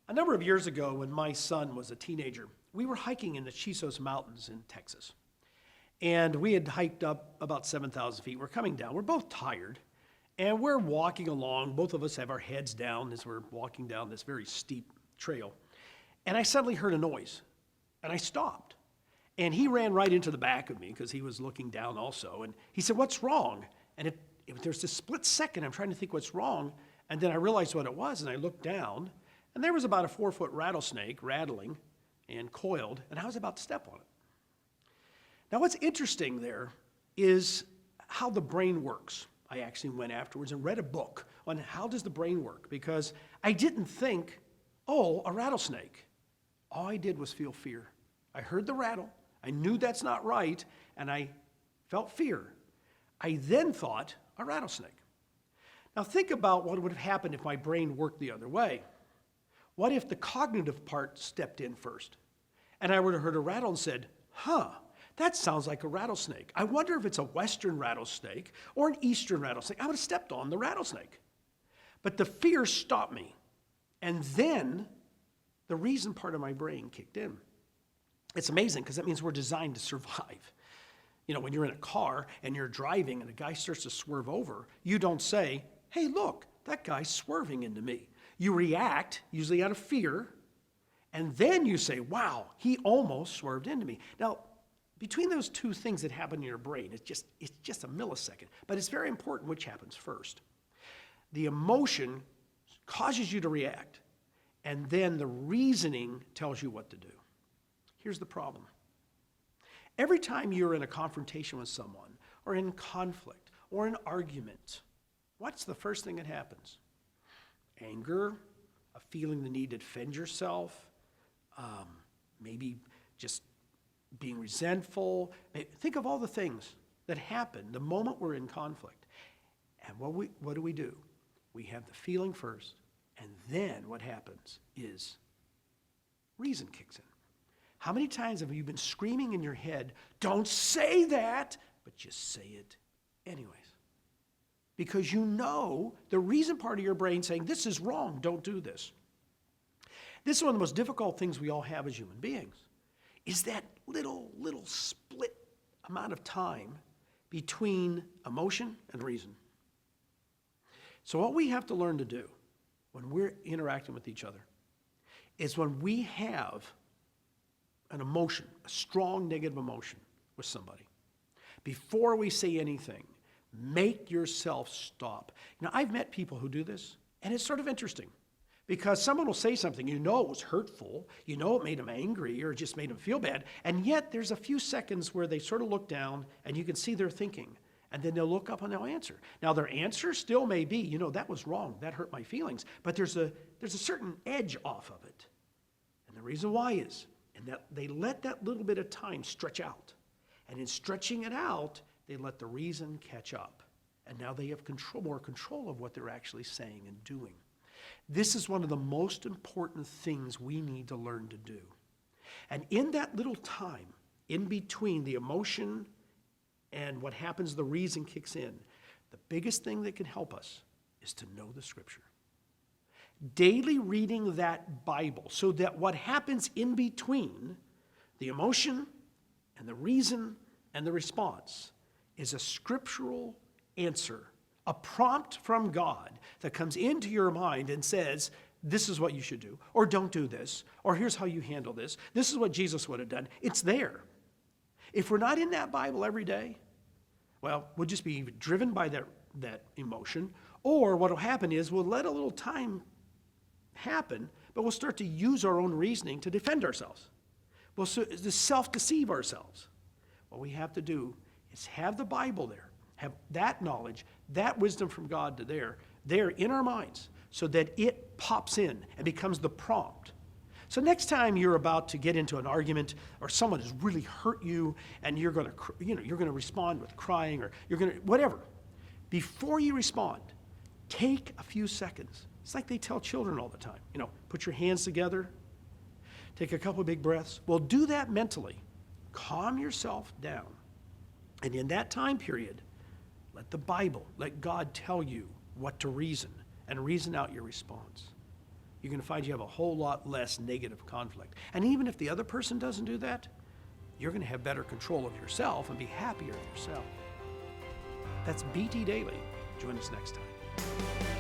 A number of years ago, when my son was a teenager, we were hiking in the Chisos Mountains in Texas. And we had hiked up about 7,000 feet. We're coming down. We're both tired. And we're walking along. Both of us have our heads down as we're walking down this very steep trail. And I suddenly heard a noise. And I stopped. And he ran right into the back of me because he was looking down also. And he said, "What's wrong?" And there's this split second. I'm trying to think what's wrong. And then I realized what it was. And I looked down. And there was about a 4-foot rattlesnake rattling and coiled. And I was about to step on it. Now, what's interesting there is how the brain works. I actually went afterwards and read a book on how does the brain work, because I didn't think, oh, a rattlesnake. All I did was feel fear. I heard the rattle. I knew that's not right, and I felt fear. I then thought, a rattlesnake. Now, think about what would have happened if my brain worked the other way. What if the cognitive part stepped in first, and I would have heard a rattle and said, that sounds like a rattlesnake. I wonder if it's a western rattlesnake or an eastern rattlesnake. I would have stepped on the rattlesnake. But the fear stopped me. And then the reason part of my brain kicked in. It's amazing because that means we're designed to survive. You know, when you're in a car and you're driving and a guy starts to swerve over, you don't say, "Hey, look, that guy's swerving into me." You react, usually out of fear, and then you say, "Wow, he almost swerved into me." Now, between those two things that happen in your brain, it's just a millisecond. But it's very important which happens first. The emotion causes you to react, and then the reasoning tells you what to do. Here's the problem. Every time you're in a confrontation with someone, or in conflict, or an argument, what's the first thing that happens? Anger, a feeling the need to defend yourself, maybe just being resentful. Think of all the things that happen the moment we're in conflict. And what do? We have the feeling first, and then what happens is reason kicks in. How many times have you been screaming in your head, "Don't say that," but just say it anyways? Because you know the reason part of your brain saying, "This is wrong, don't do this." This is one of the most difficult things we all have as human beings, is that little split amount of time between emotion and reason. So what we have to learn to do when we're interacting with each other is when we have an emotion, a strong negative emotion with somebody, before we say anything, make yourself stop. Now, I've met people who do this, and it's sort of interesting. Because someone will say something, you know it was hurtful, you know it made them angry or just made them feel bad, and yet there's a few seconds where they sort of look down and you can see their thinking, and then they'll look up and they'll answer. Now their answer still may be, that was wrong, that hurt my feelings, but there's a certain edge off of it. And the reason why is, that they let that little bit of time stretch out. And in stretching it out, they let the reason catch up. And now they have more control of what they're actually saying and doing. This is one of the most important things we need to learn to do. And in that little time, in between the emotion and what happens, the reason kicks in, the biggest thing that can help us is to know the Scripture. Daily reading that Bible, so that what happens in between the emotion and the reason and the response is a scriptural answer, a prompt from God that comes into your mind and says, this is what you should do, or don't do this, or here's how you handle this. This is what Jesus would have done. It's there. If we're not in that Bible every day, well, we'll just be driven by that emotion, or what will happen is we'll let a little time happen, but we'll start to use our own reasoning to defend ourselves. We'll self-deceive ourselves. What we have to do is have the Bible there, have that knowledge, that wisdom from God there in our minds, so that it pops in and becomes the prompt. So next time you're about to get into an argument, or someone has really hurt you, and you're going to respond with crying, or whatever. Before you respond, take a few seconds. It's like they tell children all the time. Put your hands together, take a couple of big breaths. Well, do that mentally. Calm yourself down. And in that time period, let the Bible, let God tell you what to reason, and reason out your response. you're going to find you have a whole lot less negative conflict. And even if the other person doesn't do that, you're going to have better control of yourself and be happier yourself. That's BT Daily. Join us next time.